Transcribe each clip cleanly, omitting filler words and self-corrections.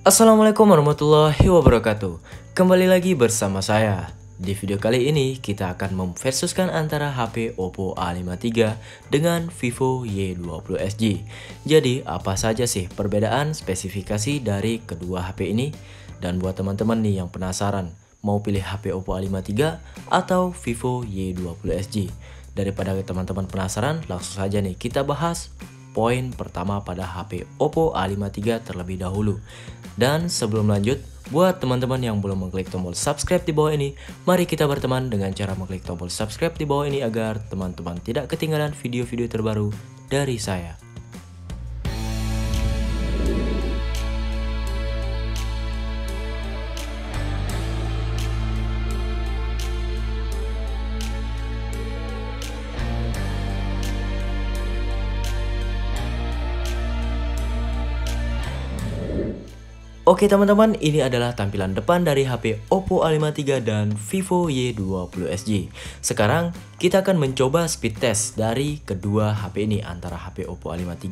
Assalamualaikum warahmatullahi wabarakatuh. Kembali lagi bersama saya. Di video kali ini kita akan memversuskan antara HP Oppo A53 dengan Vivo Y20 SG. Jadi apa saja sih perbedaan spesifikasi dari kedua HP ini? Dan buat teman-teman nih yang penasaran mau pilih HP Oppo A53 atau Vivo Y20 SG? Daripada teman-teman penasaran, langsung saja nih kita bahas poin pertama pada HP Oppo A53 terlebih dahulu. Dan sebelum lanjut, buat teman-teman yang belum mengklik tombol subscribe di bawah ini, mari kita berteman dengan cara mengklik tombol subscribe di bawah ini agar teman-teman tidak ketinggalan video-video terbaru dari saya. Oke teman-teman, ini adalah tampilan depan dari HP Oppo A53 dan Vivo Y20 SG. Sekarang kita akan mencoba speed test dari kedua HP ini antara HP Oppo A53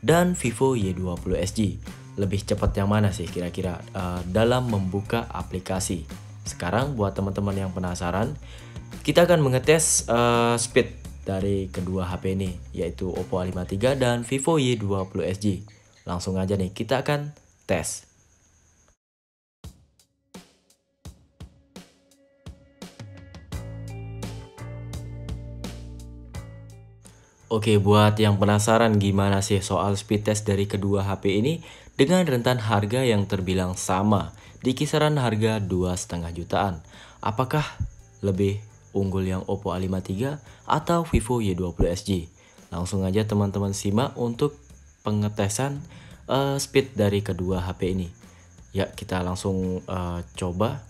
dan Vivo Y20 SG. Lebih cepat yang mana sih kira-kira dalam membuka aplikasi? Sekarang buat teman-teman yang penasaran, kita akan mengetes speed dari kedua HP ini, yaitu Oppo A53 dan Vivo Y20 SG. Langsung aja nih kita akan tes. Oke, buat yang penasaran gimana sih soal speed test dari kedua HP ini dengan rentan harga yang terbilang sama di kisaran harga 2,5 jutaan. Apakah lebih unggul yang Oppo A53 atau Vivo Y20 SG? Langsung aja teman-teman simak untuk pengetesan speed dari kedua HP ini. Ya, kita langsung coba.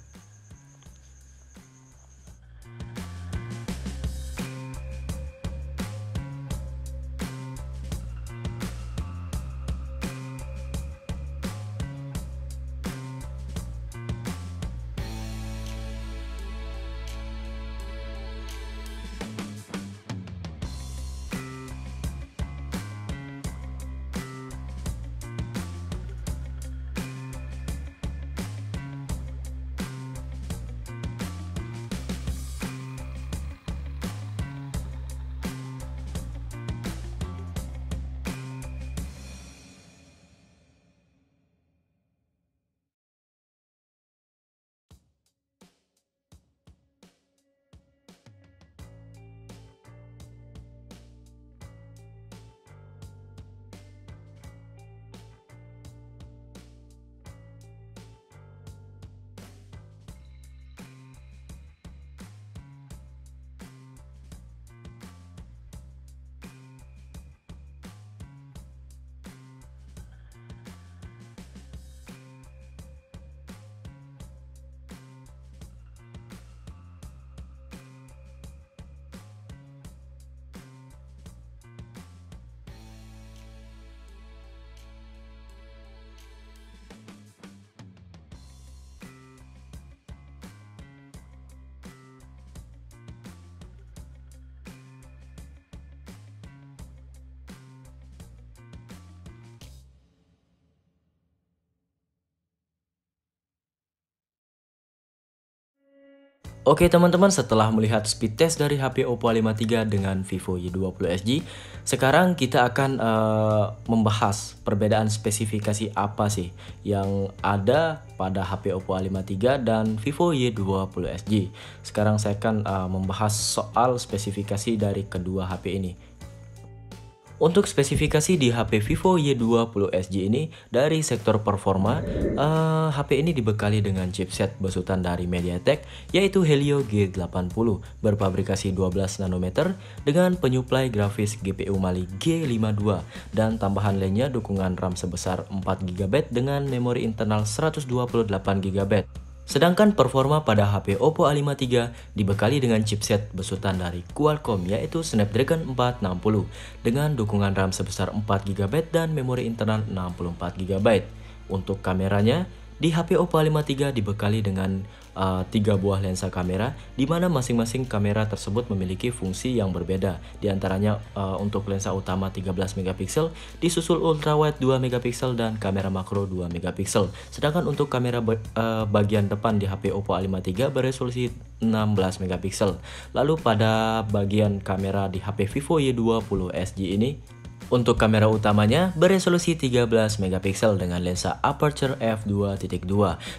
Oke teman-teman, setelah melihat speed test dari HP Oppo A53 dengan Vivo Y20 SG, sekarang kita akan membahas perbedaan spesifikasi apa sih yang ada pada HP Oppo A53 dan Vivo Y20 SG. Sekarang saya akan membahas soal spesifikasi dari kedua HP ini. Untuk spesifikasi di HP Vivo Y20 SG ini, dari sektor performa, HP ini dibekali dengan chipset besutan dari MediaTek, yaitu Helio G80 berfabrikasi 12 nanometer dengan penyuplai grafis GPU Mali G52 dan tambahan lainnya dukungan RAM sebesar 4 GB dengan memori internal 128 GB. Sedangkan performa pada HP Oppo A53 dibekali dengan chipset besutan dari Qualcomm yaitu Snapdragon 460 dengan dukungan RAM sebesar 4 GB dan memori internal 64 GB. Untuk kameranya, di HP Oppo A53 dibekali dengan 3 buah lensa kamera, di mana masing-masing kamera tersebut memiliki fungsi yang berbeda. Di antaranya untuk lensa utama 13 megapiksel, disusul ultrawide 2 megapiksel dan kamera makro 2 megapiksel. Sedangkan untuk kamera bagian depan di HP Oppo A53 beresolusi 16 megapiksel. Lalu pada bagian kamera di HP Vivo Y20 SG ini, untuk kamera utamanya beresolusi 13 megapiksel dengan lensa aperture f2.2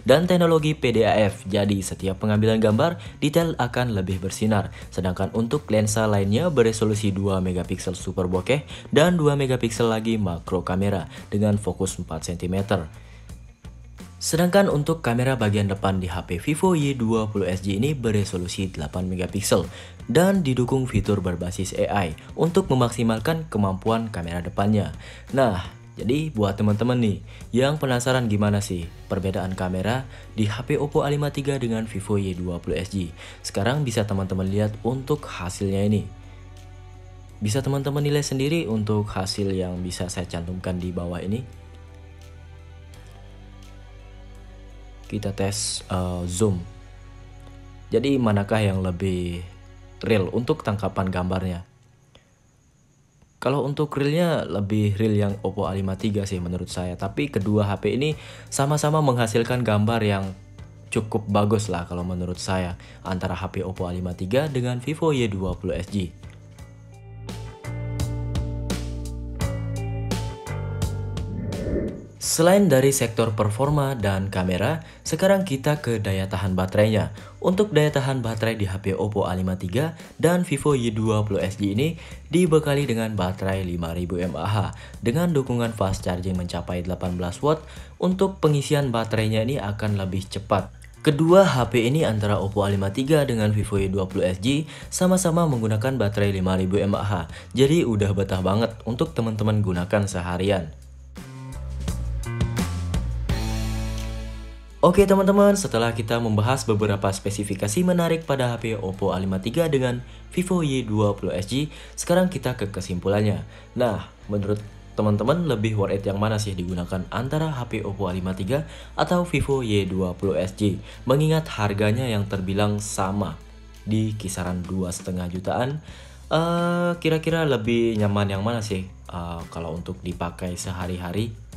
dan teknologi PDAF. Jadi setiap pengambilan gambar detail akan lebih bersinar. Sedangkan untuk lensa lainnya beresolusi 2 megapiksel super bokeh dan 2 megapiksel lagi makro kamera dengan fokus 4 cm. Sedangkan untuk kamera bagian depan di HP Vivo Y20 SG ini beresolusi 8 megapiksel dan didukung fitur berbasis AI untuk memaksimalkan kemampuan kamera depannya. Nah, jadi buat teman-teman nih yang penasaran gimana sih perbedaan kamera di HP Oppo A53 dengan Vivo Y20 SG, sekarang bisa teman-teman lihat untuk hasilnya ini. Bisa teman-teman nilai sendiri untuk hasil yang bisa saya cantumkan di bawah ini. Kita tes zoom. Jadi manakah yang lebih real untuk tangkapan gambarnya? Kalau untuk realnya lebih real yang Oppo A53 sih menurut saya. Tapi kedua HP ini sama-sama menghasilkan gambar yang cukup bagus lah kalau menurut saya, antara HP Oppo A53 dengan Vivo Y20 SG. Selain dari sektor performa dan kamera, sekarang kita ke daya tahan baterainya. Untuk daya tahan baterai di HP Oppo A53 dan Vivo Y20 SG ini dibekali dengan baterai 5000 mAh dengan dukungan fast charging mencapai 18 watt. Untuk pengisian baterainya ini akan lebih cepat. Kedua HP ini antara Oppo A53 dengan Vivo Y20 SG sama-sama menggunakan baterai 5000 mAh. Jadi udah betah banget untuk teman-teman gunakan seharian. Oke teman-teman, setelah kita membahas beberapa spesifikasi menarik pada HP Oppo A53 dengan Vivo Y20 SG, sekarang kita ke kesimpulannya. Nah, menurut teman-teman lebih worth it yang mana sih digunakan antara HP Oppo A53 atau Vivo Y20 SG? Mengingat harganya yang terbilang sama di kisaran 2,5 jutaan, kira-kira lebih nyaman yang mana sih kalau untuk dipakai sehari-hari?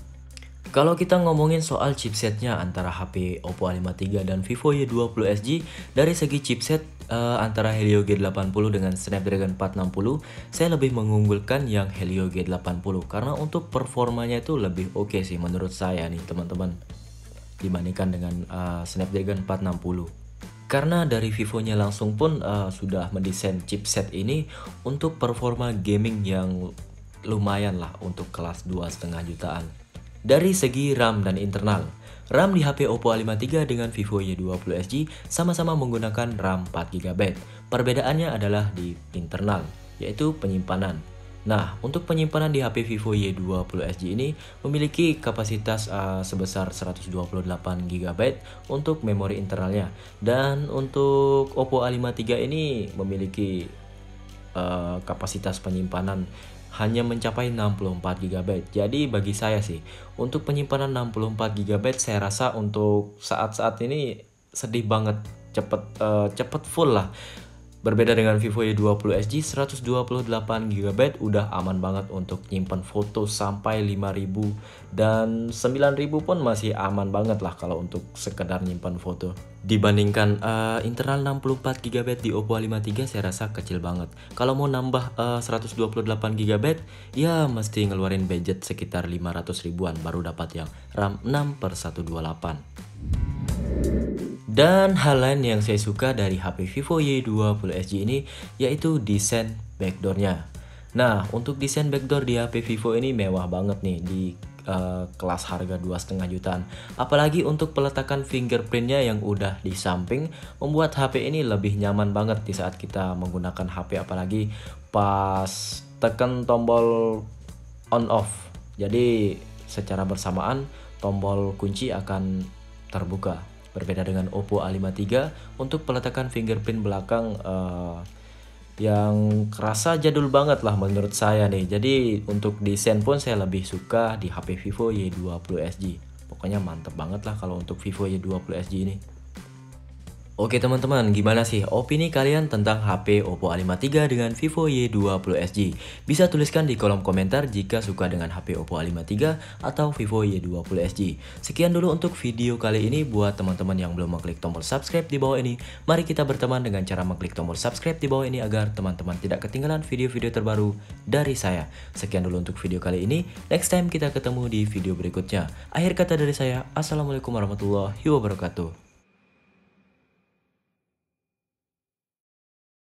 Kalau kita ngomongin soal chipsetnya antara HP Oppo A53 dan Vivo Y20 SG, dari segi chipset antara Helio G80 dengan Snapdragon 460, saya lebih mengunggulkan yang Helio G80 karena untuk performanya itu lebih oke sih menurut saya nih teman-teman, dibandingkan dengan Snapdragon 460. Karena dari Vivonya langsung pun sudah mendesain chipset ini untuk performa gaming yang lumayan lah untuk kelas 2,5 jutaan. Dari segi RAM dan internal, RAM di HP Oppo A53 dengan Vivo Y20 SG sama-sama menggunakan RAM 4GB. Perbedaannya adalah di internal, yaitu penyimpanan. Nah, untuk penyimpanan di HP Vivo Y20 SG ini memiliki kapasitas sebesar 128GB untuk memori internalnya. Dan untuk Oppo A53 ini memiliki kapasitas penyimpanan hanya mencapai 64GB. Jadi bagi saya sih, untuk penyimpanan 64GB saya rasa untuk saat-saat ini sedih banget, cepet full lah. Berbeda dengan Vivo Y20 SG 128GB udah aman banget untuk nyimpan foto sampai 5000 dan 9000 pun masih aman banget lah kalau untuk sekedar nyimpan foto. Dibandingkan internal 64GB di Oppo A53 saya rasa kecil banget. Kalau mau nambah 128GB ya mesti ngeluarin budget sekitar 500 ribuan baru dapat yang RAM 6/128. Dan hal lain yang saya suka dari HP Vivo Y20 SG ini yaitu desain backdoornya. Nah, untuk desain backdoor di HP Vivo ini mewah banget nih di kelas harga 2,5 jutaan. Apalagi untuk peletakan fingerprintnya yang udah di samping membuat HP ini lebih nyaman banget di saat kita menggunakan HP, apalagi pas tekan tombol on off. Jadi secara bersamaan tombol kunci akan terbuka. Berbeda dengan Oppo A53 untuk peletakan fingerprint belakang yang kerasa jadul banget lah menurut saya nih. Jadi untuk desain pun saya lebih suka di HP Vivo Y20 SG. Pokoknya mantep banget lah kalau untuk Vivo Y20 SG ini. Oke teman-teman, gimana sih opini kalian tentang HP Oppo A53 dengan Vivo Y20 SG? Bisa tuliskan di kolom komentar jika suka dengan HP Oppo A53 atau Vivo Y20 SG. Sekian dulu untuk video kali ini. Buat teman-teman yang belum mengklik tombol subscribe di bawah ini, mari kita berteman dengan cara mengklik tombol subscribe di bawah ini agar teman-teman tidak ketinggalan video-video terbaru dari saya. Sekian dulu untuk video kali ini. Next time kita ketemu di video berikutnya. Akhir kata dari saya, Assalamualaikum warahmatullahi wabarakatuh.